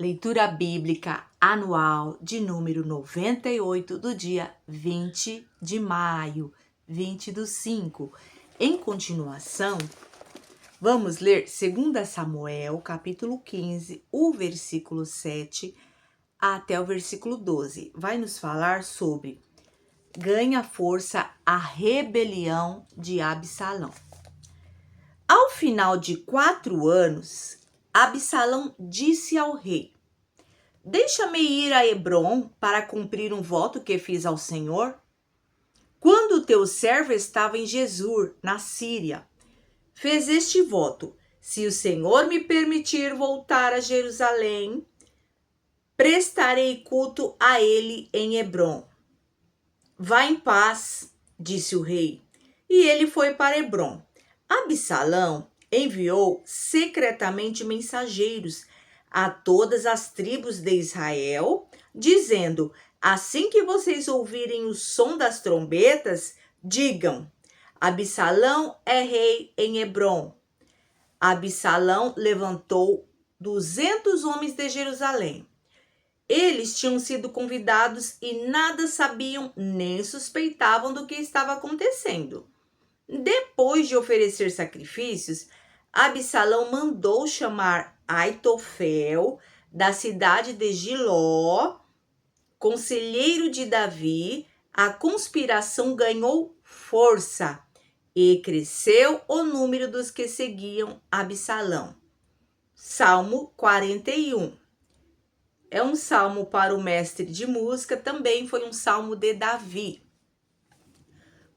Leitura bíblica anual de número 98 do dia 20 de maio, 20/5. Em continuação, vamos ler 2 Samuel, capítulo 15, o versículo 7 até o versículo 12. Vai nos falar sobre ganha força a rebelião de Absalão. Ao final de 4 anos, Absalão disse ao rei: deixa-me ir a Hebrom para cumprir um voto que fiz ao Senhor. Quando teu servo estava em Jesur, na Síria, fez este voto: se o Senhor me permitir voltar a Jerusalém, prestarei culto a ele em Hebrom. Vá em paz, disse o rei, e ele foi para Hebrom. Absalão enviou secretamente mensageiros a todas as tribos de Israel, dizendo: assim que vocês ouvirem o som das trombetas, digam: Absalão é rei em Hebrom. Absalão levantou 200 homens de Jerusalém. Eles tinham sido convidados e nada sabiam nem suspeitavam do que estava acontecendo. Depois de oferecer sacrifícios, Absalão mandou chamar Aitofel, da cidade de Giló, conselheiro de Davi. A conspiração ganhou força e cresceu o número dos que seguiam Absalão. Salmo 41. É um salmo para o mestre de música, também foi um salmo de Davi.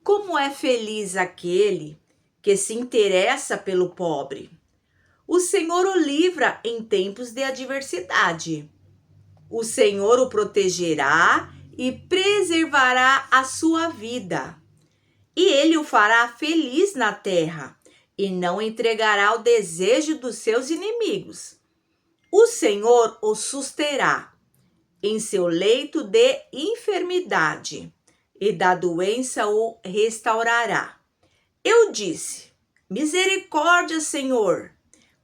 Como é feliz aquele que se interessa pelo pobre. O Senhor o livra em tempos de adversidade. O Senhor o protegerá e preservará a sua vida. E ele o fará feliz na terra e não entregará ao desejo dos seus inimigos. O Senhor o susterá em seu leito de enfermidade e da doença o restaurará. Eu disse: misericórdia, Senhor,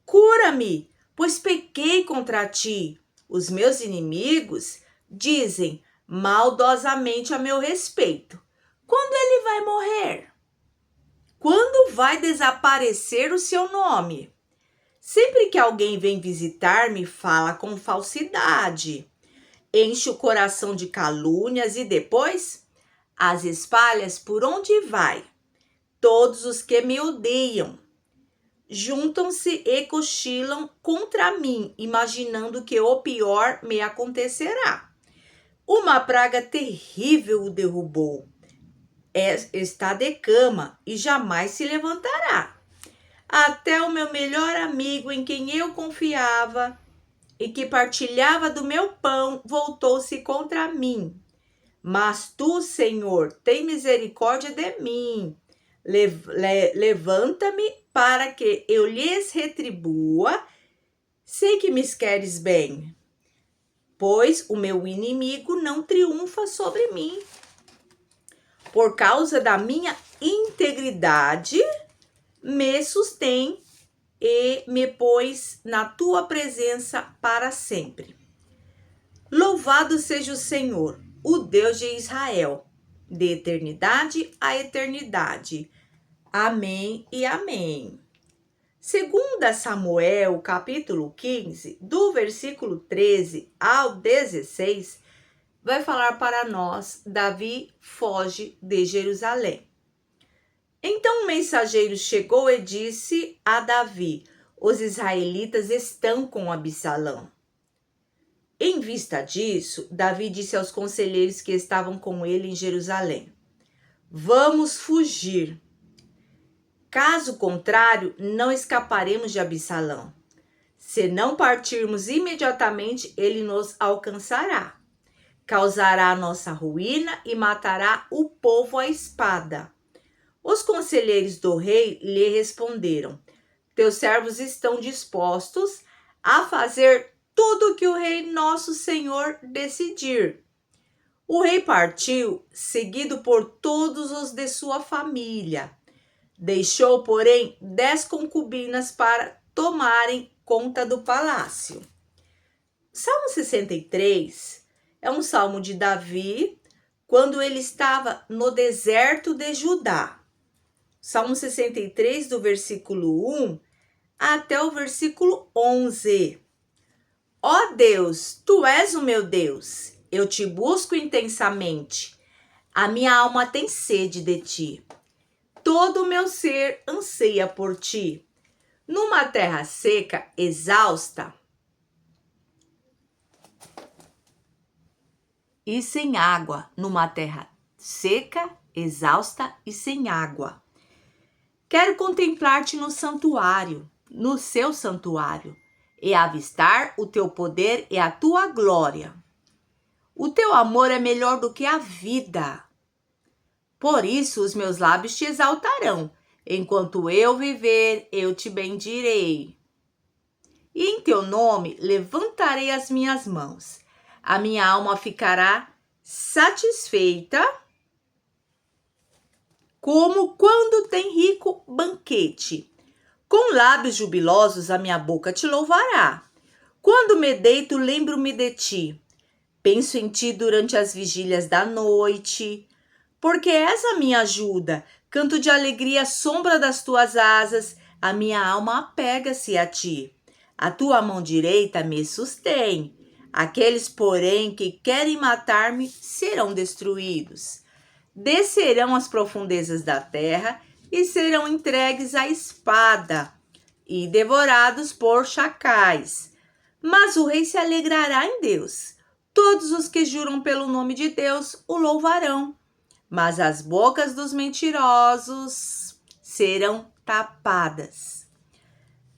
cura-me, pois pequei contra ti. Os meus inimigos dizem maldosamente a meu respeito. Quando ele vai morrer? Quando vai desaparecer o seu nome? Sempre que alguém vem visitar-me, fala com falsidade, enche o coração de calúnias e depois as espalhas por onde vai. Todos os que me odeiam juntam-se e cochilam contra mim, imaginando que o pior me acontecerá. Uma praga terrível o derrubou. Está de cama e jamais se levantará. Até o meu melhor amigo, em quem eu confiava e que partilhava do meu pão, voltou-se contra mim. Mas tu, Senhor, tem misericórdia de mim. Levanta-me para que eu lhes retribua. Sei que me queres bem, pois o meu inimigo não triunfa sobre mim. Por causa da minha integridade, me sustém e me pôs na tua presença para sempre. Louvado seja o Senhor, o Deus de Israel, de eternidade a eternidade. Amém e amém. 2 Samuel, capítulo 15, do versículo 13 ao 16, vai falar para nós: Davi foge de Jerusalém. Então o mensageiro chegou e disse a Davi: os israelitas estão com Absalão. Em vista disso, Davi disse aos conselheiros que estavam com ele em Jerusalém: vamos fugir. Caso contrário, não escaparemos de Absalão. Se não partirmos imediatamente, ele nos alcançará, causará a nossa ruína e matará o povo à espada. Os conselheiros do rei lhe responderam: teus servos estão dispostos a fazer tudo o que o rei nosso senhor decidir. O rei partiu, seguido por todos os de sua família. Deixou, porém, 10 concubinas para tomarem conta do palácio. Salmo 63 é um salmo de Davi quando ele estava no deserto de Judá. Salmo 63, do versículo 1 até o versículo 11. Ó Deus, tu és o meu Deus, eu te busco intensamente. A minha alma tem sede de ti. Todo o meu ser anseia por ti. Numa terra seca, exausta e sem água. Numa terra seca, exausta e sem água. Quero contemplar-te no santuário, no seu santuário, e avistar o teu poder e a tua glória. O teu amor é melhor do que a vida. Por isso os meus lábios te exaltarão. Enquanto eu viver, eu te bendirei. E em teu nome levantarei as minhas mãos. A minha alma ficará satisfeita, como quando tem rico banquete. Com lábios jubilosos a minha boca te louvará. Quando me deito, lembro-me de ti. Penso em ti durante as vigílias da noite. Porque és a minha ajuda. Canto de alegria à sombra das tuas asas. A minha alma apega-se a ti. A tua mão direita me sustém. Aqueles, porém, que querem matar-me serão destruídos. Descerão às profundezas da terra e serão entregues à espada e devorados por chacais. Mas o rei se alegrará em Deus. Todos os que juram pelo nome de Deus o louvarão. Mas as bocas dos mentirosos serão tapadas.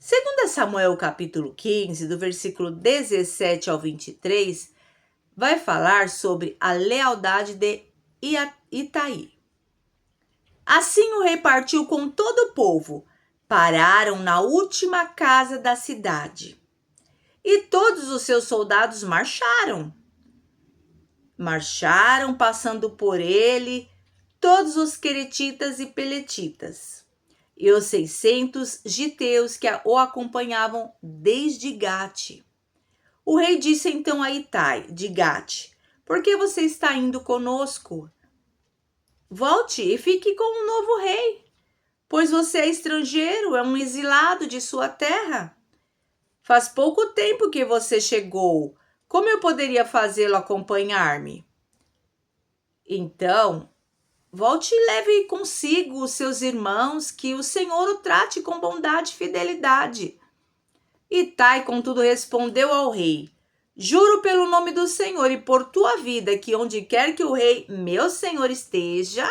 2 Samuel capítulo 15, do versículo 17 ao 23, vai falar sobre a lealdade de Itai. Assim o rei partiu com todo o povo. Pararam na última casa da cidade. E todos os seus soldados marcharam. Marcharam, passando por ele, todos os queretitas e peletitas, e os 600 giteus que o acompanhavam desde Gate. O rei disse então a Itai, de Gate: por que você está indo conosco? Volte e fique com o novo rei, pois você é estrangeiro, é um exilado de sua terra. Faz pouco tempo que você chegou. Como eu poderia fazê-lo acompanhar-me? Então, volte e leve consigo os seus irmãos, que o Senhor o trate com bondade e fidelidade. Itai, contudo, respondeu ao rei: juro pelo nome do Senhor e por tua vida, que onde quer que o rei, meu senhor, esteja,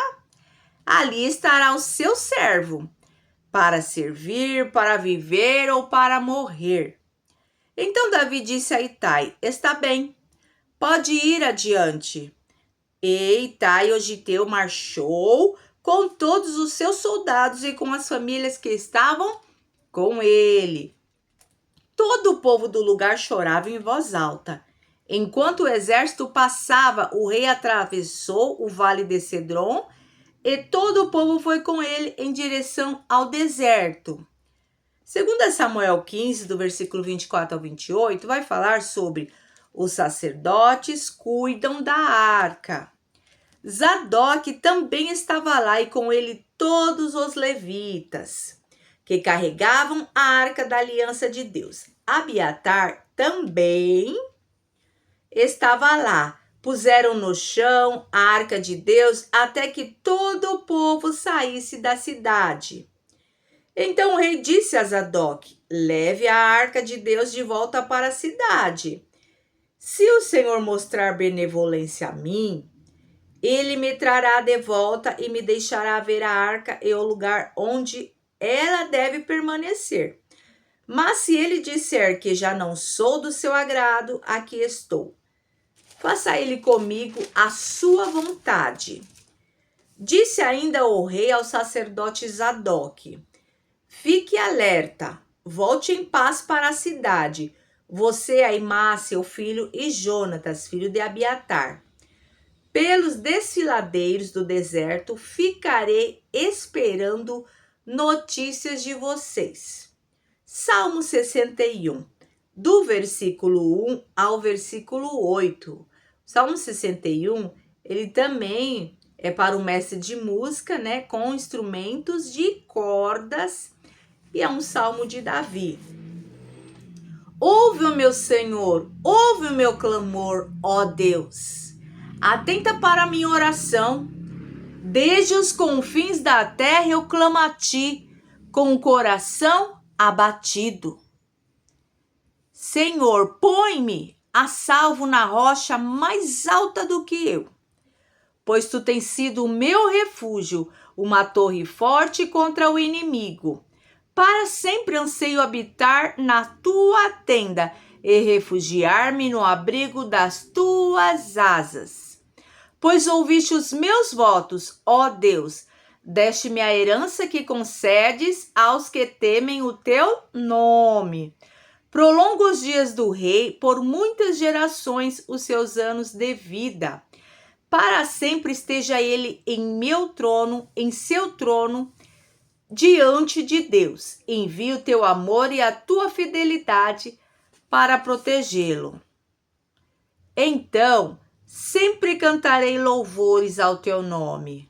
ali estará o seu servo, para servir, para viver ou para morrer. Então Davi disse a Itai: está bem, pode ir adiante. E Itai, o giteu, marchou com todos os seus soldados e com as famílias que estavam com ele. Todo o povo do lugar chorava em voz alta. Enquanto o exército passava, o rei atravessou o vale de Cedron e todo o povo foi com ele em direção ao deserto. 2 Samuel 15, do versículo 24 ao 28, vai falar sobre os sacerdotes cuidam da arca. Zadok também estava lá e com ele todos os levitas, que carregavam a arca da aliança de Deus. Abiatar também estava lá. Puseram no chão a arca de Deus até que todo o povo saísse da cidade. Então o rei disse a Zadok: leve a arca de Deus de volta para a cidade. Se o Senhor mostrar benevolência a mim, ele me trará de volta e me deixará ver a arca e o lugar onde ela deve permanecer. Mas se ele disser que já não sou do seu agrado, aqui estou. Faça ele comigo a sua vontade. Disse ainda o rei ao sacerdote Zadok: fique alerta, volte em paz para a cidade, você, Aimás, seu filho, e Jonatas, filho de Abiatar. Pelos desfiladeiros do deserto ficarei esperando notícias de vocês. Salmo 61. do versículo 1 ao versículo 8. O Salmo 61, ele também é para o mestre de música, né, com instrumentos de cordas, e é um salmo de Davi. Ouve o meu Senhor, ouve o meu clamor, ó Deus. Atenta para a minha oração. Desde os confins da terra eu clamo a ti, com o coração abatido. Senhor, põe-me a salvo na rocha mais alta do que eu, pois tu tens sido o meu refúgio, uma torre forte contra o inimigo. Para sempre anseio habitar na tua tenda e refugiar-me no abrigo das tuas asas. Pois ouviste os meus votos, ó Deus, deste-me a herança que concedes aos que temem o teu nome. Prolonga os dias do rei por muitas gerações os seus anos de vida. Para sempre esteja ele em meu trono, em seu trono, diante de Deus. Envia o teu amor e a tua fidelidade para protegê-lo. Então, sempre cantarei louvores ao teu nome,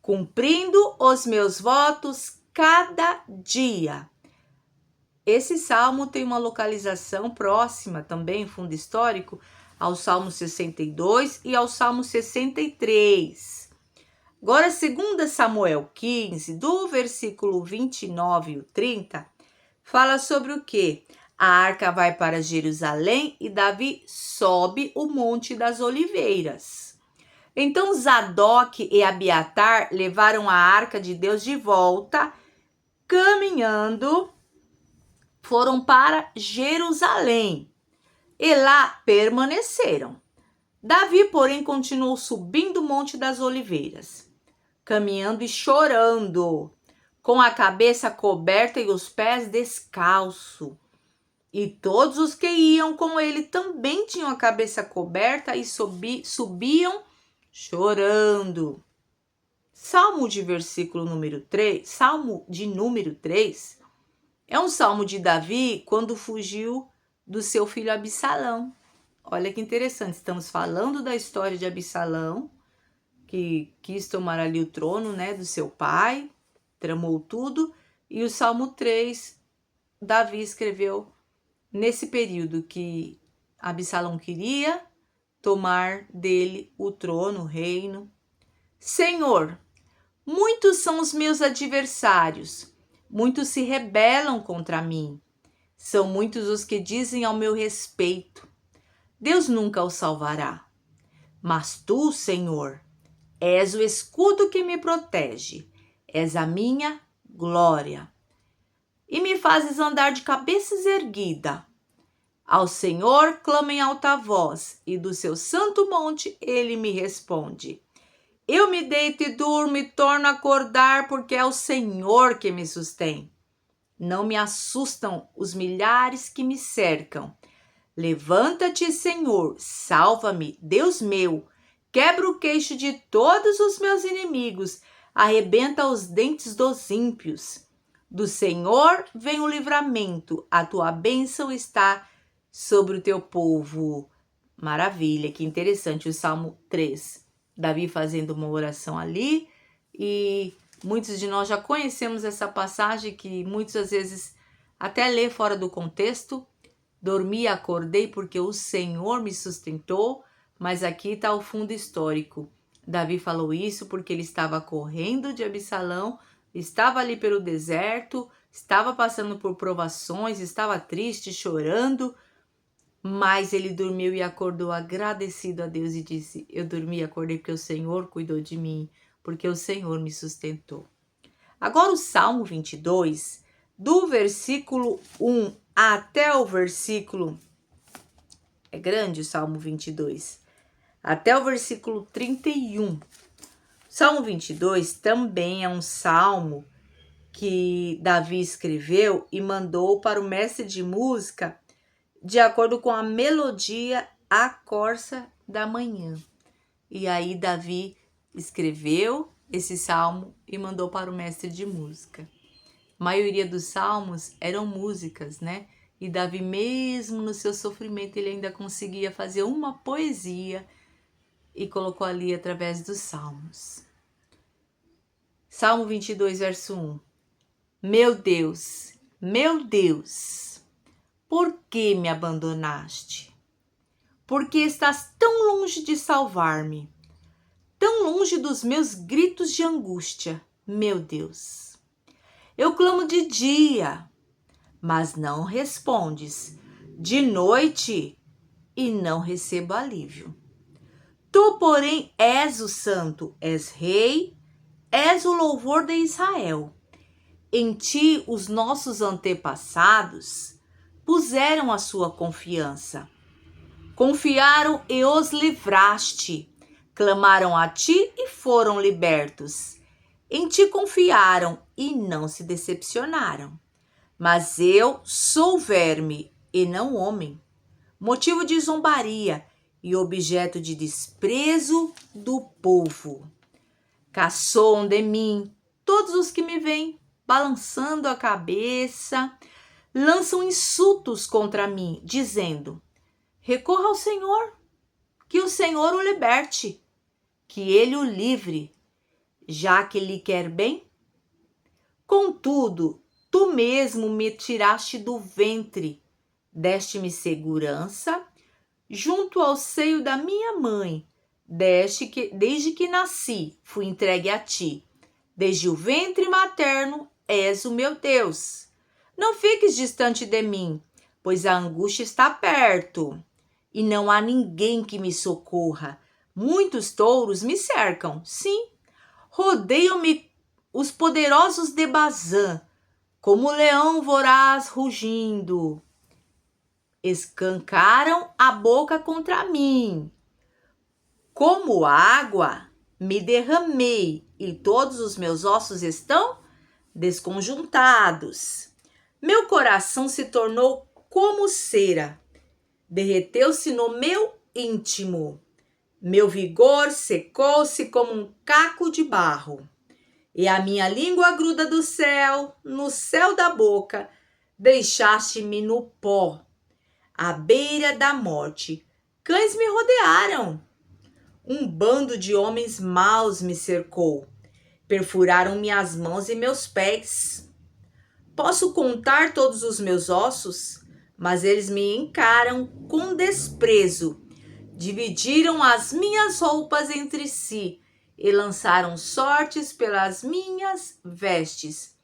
cumprindo os meus votos cada dia. Esse salmo tem uma localização próxima também, fundo histórico, ao Salmo 62 e ao Salmo 63. Agora, 2 Samuel 15, do versículo 29 e 30, fala sobre o quê? A arca vai para Jerusalém e Davi sobe o Monte das Oliveiras. Então, Zadok e Abiatar levaram a arca de Deus de volta, caminhando, foram para Jerusalém e lá permaneceram. Davi, porém, continuou subindo o Monte das Oliveiras, caminhando e chorando, com a cabeça coberta e os pés descalço. E todos os que iam com ele também tinham a cabeça coberta e subiam chorando. Salmo de número 3 é um salmo de Davi quando fugiu do seu filho Absalão. Olha que interessante, estamos falando da história de Absalão, que quis tomar ali o trono, né, do seu pai, tramou tudo, e o Salmo 3, Davi escreveu nesse período que Absalão queria tomar dele o trono, o reino. Senhor, muitos são os meus adversários, muitos se rebelam contra mim. São muitos os que dizem ao meu respeito: Deus nunca o salvará. Mas tu, Senhor, és o escudo que me protege, és a minha glória. E me fazes andar de cabeças erguida. Ao Senhor clamo em alta voz, e do seu santo monte ele me responde. Eu me deito e durmo e torno a acordar, porque é o Senhor que me sustém. Não me assustam os milhares que me cercam. Levanta-te, Senhor, salva-me, Deus meu. Quebra o queixo de todos os meus inimigos, arrebenta os dentes dos ímpios. Do Senhor vem o livramento, a tua bênção está sobre o teu povo. Maravilha, que interessante o Salmo 3. Davi fazendo uma oração ali, e muitos de nós já conhecemos essa passagem que muitas vezes até lê fora do contexto. Dormi e acordei porque o Senhor me sustentou, mas aqui está o fundo histórico. Davi falou isso porque ele estava correndo de Absalão, estava ali pelo deserto, estava passando por provações, estava triste, chorando, mas ele dormiu e acordou agradecido a Deus e disse: eu dormi e acordei porque o Senhor cuidou de mim, porque o Senhor me sustentou. Agora o Salmo 22, do versículo 1 até o versículo... É grande o Salmo 22. Até o versículo 31. Salmo 22 também é um salmo que Davi escreveu e mandou para o mestre de música de acordo com a melodia A Corça da Manhã. E aí Davi escreveu esse salmo e mandou para o mestre de música. A maioria dos salmos eram músicas, né? E Davi, mesmo no seu sofrimento, ele ainda conseguia fazer uma poesia e colocou ali através dos salmos. Salmo 22, verso 1. Meu Deus, por que me abandonaste? Por que estás tão longe de salvar-me? Tão longe dos meus gritos de angústia, meu Deus. Eu clamo de dia, mas não respondes. De noite, e não recebo alívio. Tu, porém, és o santo, és rei, és o louvor de Israel. Em ti os nossos antepassados puseram a sua confiança. Confiaram e os livraste. Clamaram a ti e foram libertos. Em ti confiaram e não se decepcionaram. Mas eu sou verme e não homem, motivo de zombaria e objeto de desprezo do povo. Caçoam de mim todos os que me veem, balançando a cabeça, lançam insultos contra mim, dizendo: recorra ao Senhor, que o Senhor o liberte, que ele o livre, já que lhe quer bem. Contudo, tu mesmo me tiraste do ventre, deste-me segurança, junto ao seio da minha mãe, desde que nasci, fui entregue a ti. Desde o ventre materno, és o meu Deus. Não fiques distante de mim, pois a angústia está perto, e não há ninguém que me socorra. Muitos touros me cercam, sim, rodeiam-me os poderosos de Bazã, como o leão voraz rugindo. Escancaram a boca contra mim. Como água, me derramei, e todos os meus ossos estão desconjuntados. Meu coração se tornou como cera, derreteu-se no meu íntimo. Meu vigor secou-se como um caco de barro. E a minha língua gruda do céu, no céu da boca, deixaste-me no pó, à beira da morte. Cães me rodearam. Um bando de homens maus me cercou. Perfuraram minhas mãos e meus pés. Posso contar todos os meus ossos, mas eles me encaram com desprezo. Dividiram as minhas roupas entre si e lançaram sortes pelas minhas vestes.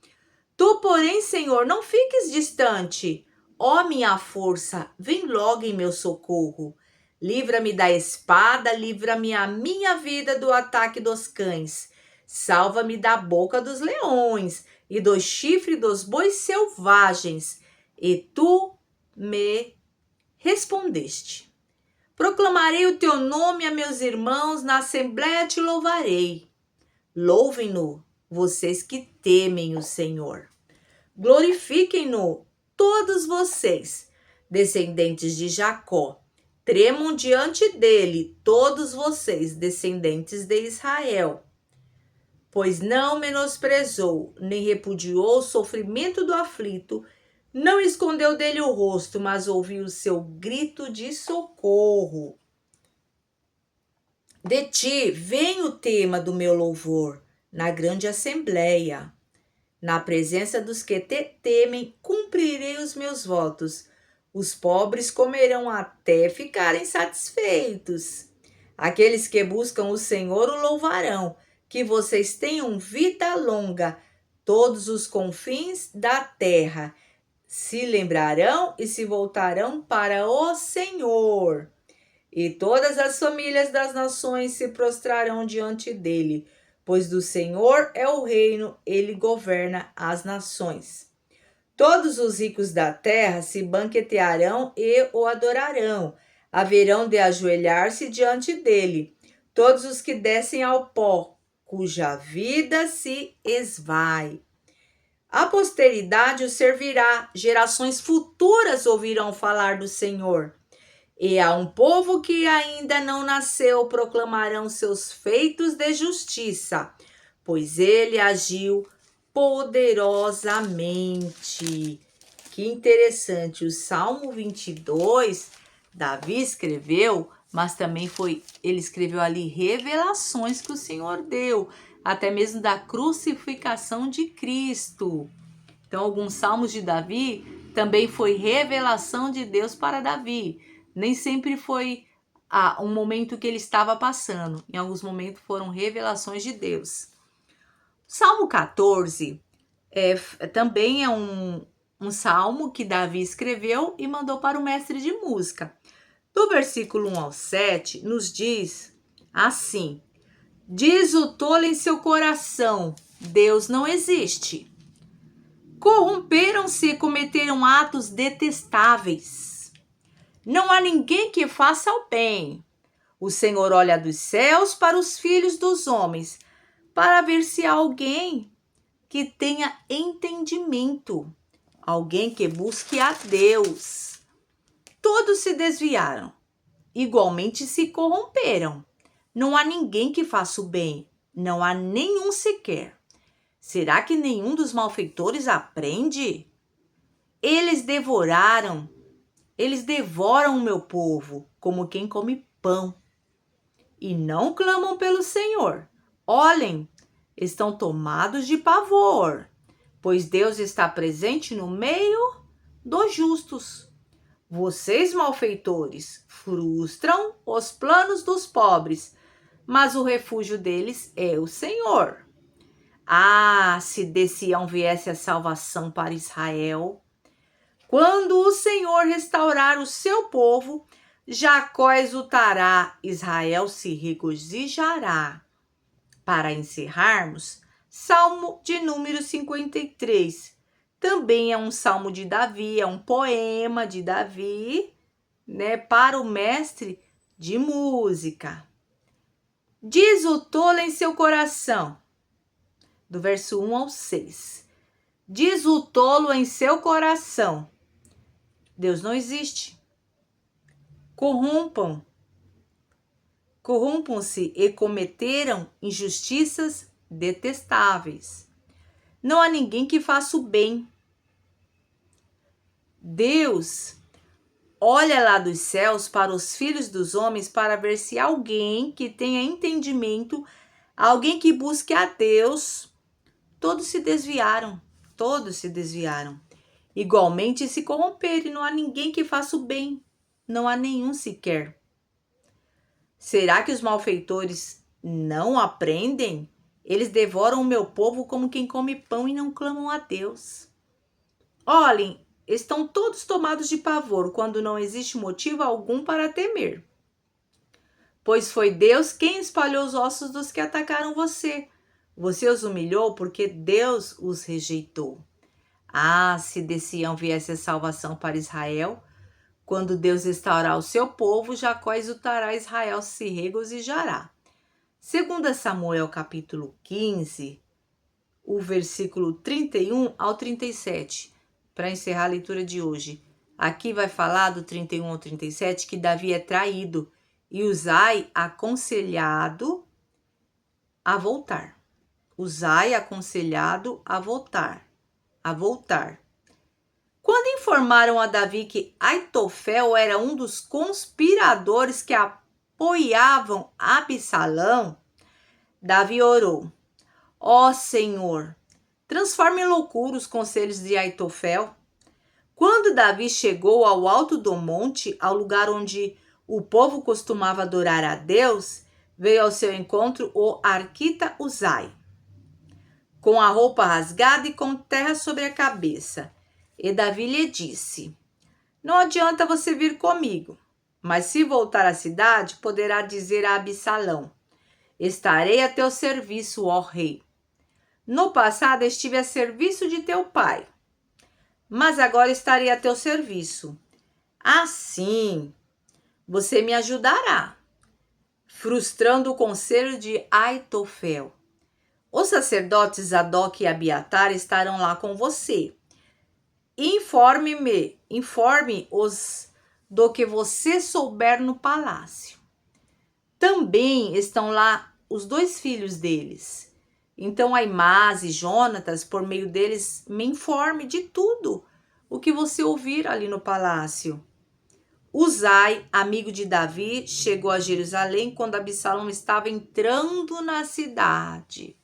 Tu, porém, Senhor, não fiques distante. Ó minha força, vem logo em meu socorro. Livra-me da espada, livra-me a minha vida do ataque dos cães. Salva-me da boca dos leões e do chifre dos bois selvagens. E tu me respondeste. Proclamarei o teu nome a meus irmãos, na assembleia te louvarei. Louvem-no, vocês que temem o Senhor. Glorifiquem-no, todos vocês, descendentes de Jacó. Tremam diante dele, todos vocês, descendentes de Israel. Pois não menosprezou, nem repudiou o sofrimento do aflito, não escondeu dele o rosto, mas ouviu o seu grito de socorro. De ti vem o tema do meu louvor, na grande assembleia. Na presença dos que te temem, cumprirei os meus votos. Os pobres comerão até ficarem satisfeitos. Aqueles que buscam o Senhor o louvarão. Que vocês tenham vida longa, todos os confins da terra se lembrarão e se voltarão para o Senhor. E todas as famílias das nações se prostrarão diante dele, pois do Senhor é o reino, ele governa as nações. Todos os ricos da terra se banquetearão e o adorarão, haverão de ajoelhar-se diante dele, todos os que descem ao pó, cuja vida se esvai. A posteridade o servirá, gerações futuras ouvirão falar do Senhor. E a um povo que ainda não nasceu proclamarão seus feitos de justiça, pois ele agiu poderosamente. Que interessante, o Salmo 22, Davi escreveu, mas também ele escreveu ali revelações que o Senhor deu, até mesmo da crucificação de Cristo. Então, alguns salmos de Davi também foi revelação de Deus para Davi. Nem sempre foi um momento que ele estava passando. Em alguns momentos foram revelações de Deus. Salmo 14 também é um salmo que Davi escreveu e mandou para o mestre de música. Do versículo 1 ao 7, nos diz assim: diz o tolo em seu coração, Deus não existe. Corromperam-se e cometeram atos detestáveis. Não há ninguém que faça o bem. O Senhor olha dos céus para os filhos dos homens, para ver se há alguém que tenha entendimento, alguém que busque a Deus. Todos se desviaram, igualmente se corromperam. Não há ninguém que faça o bem, não há nenhum sequer. Será que nenhum dos malfeitores aprende? Eles devoram o meu povo como quem come pão. E não clamam pelo Senhor. Olhem, estão tomados de pavor, pois Deus está presente no meio dos justos. Vocês, malfeitores, frustram os planos dos pobres, mas o refúgio deles é o Senhor. Ah, se de Sião viesse a salvação para Israel! Quando o Senhor restaurar o seu povo, Jacó exultará, Israel se regozijará. Para encerrarmos, Salmo de número 53. Também é um salmo de Davi, é um poema de Davi, para o mestre de música. Diz o tolo em seu coração, do verso 1 ao 6. Diz o tolo em seu coração, Deus não existe. Corrompam-se e cometeram injustiças detestáveis. Não há ninguém que faça o bem. Deus olha lá dos céus para os filhos dos homens para ver se há alguém que tenha entendimento, alguém que busque a Deus. Todos se desviaram. Igualmente se corromperam, e não há ninguém que faça o bem. Não há nenhum sequer. Será que os malfeitores não aprendem? Eles devoram o meu povo como quem come pão e não clamam a Deus. Olhem, estão todos tomados de pavor quando não existe motivo algum para temer. Pois foi Deus quem espalhou os ossos dos que atacaram você. Você os humilhou porque Deus os rejeitou. Ah, se de Sião viesse a salvação para Israel, quando Deus restaurar o seu povo, Jacó exultará, Israel se regozijará. 2 Samuel capítulo 15, o versículo 31 ao 37, para encerrar a leitura de hoje. Aqui vai falar do 31 ao 37 que Davi é traído e Uzai aconselhado a voltar. Uzai aconselhado a voltar. Quando informaram a Davi que Aitofel era um dos conspiradores que apoiavam Absalão, Davi orou: ó Senhor, transforme em loucura os conselhos de Aitofel. Quando Davi chegou ao alto do monte, ao lugar onde o povo costumava adorar a Deus, veio ao seu encontro o arquita Uzai, com a roupa rasgada e com terra sobre a cabeça. E Davi lhe disse: não adianta você vir comigo, mas se voltar à cidade, poderá dizer a Absalão: estarei a teu serviço, ó rei. No passado estive a serviço de teu pai, mas agora estarei a teu serviço. Assim, você me ajudará, frustrando o conselho de Aitofel. Os sacerdotes Zadok e Abiatar estarão lá com você. Informe-os do que você souber no palácio. Também estão lá os 2 filhos deles. Então Aimás e Jonatas, por meio deles, me informe de tudo o que você ouvir ali no palácio. Uzai, amigo de Davi, chegou a Jerusalém quando Absalão estava entrando na cidade.